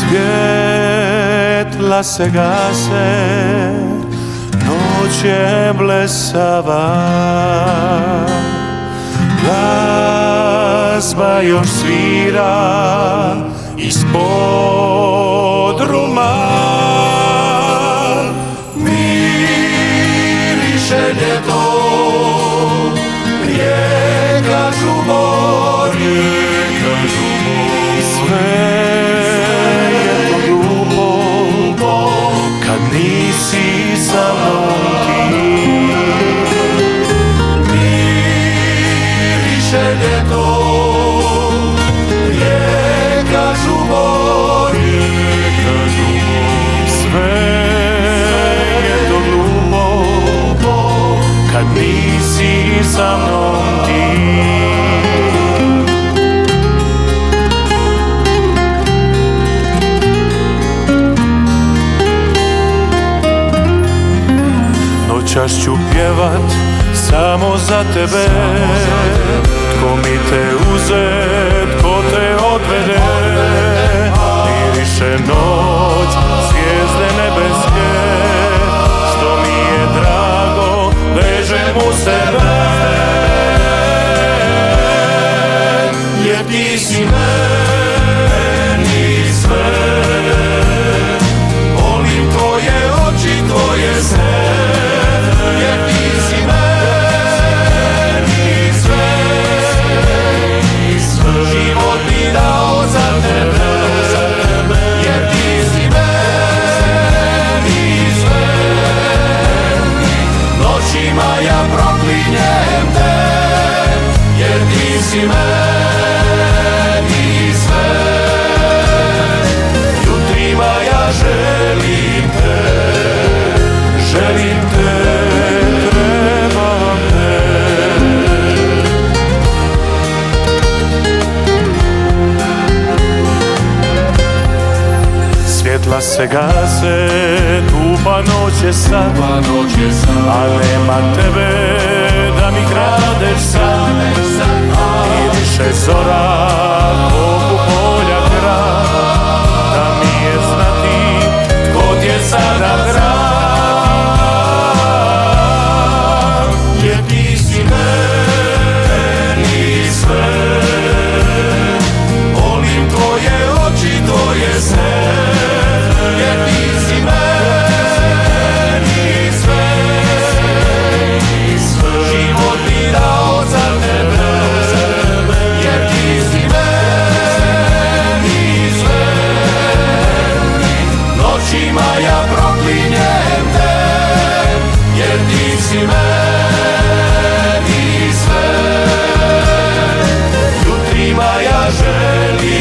Svjetla se gase, noć je blesava, glazba još svira iz podruma. Miriše ljeto, rijeka žubori, sve je to glupo kad nisi sa mnom ti. Miriše ljeto, rijeka žubori, sve je to glupo kad nisi sa mnom ti. Noćas ću pjevat samo za tebe, tko mi te uze, tko te odvede. Miriše noć, zvijezde nebeske, što mi je drago, vežem u sebe. Jer ti si meni sve, volim tvoje oči, tvoje sve. Jer ti si meni sve, život mi dao za tebe. Jer ti si meni sve, noćima ja proklinjem te. Jer ti si meni sve, jutrima ja želim te, želim te. Svjetla se gase, tupa noć je sad, a nema tebe da mi kradeš san. Miriše zora, kopu polja grad, da mi je znati tko ti je sada drag. Jer ti si meni sve, volim tvoje oči, tvoje sve. Jer ti si meni sve, život mi dao za tebe. Jer ti si meni sve, noćima ja proklinjem te. Jer ti si meni sve, jutrima ja želim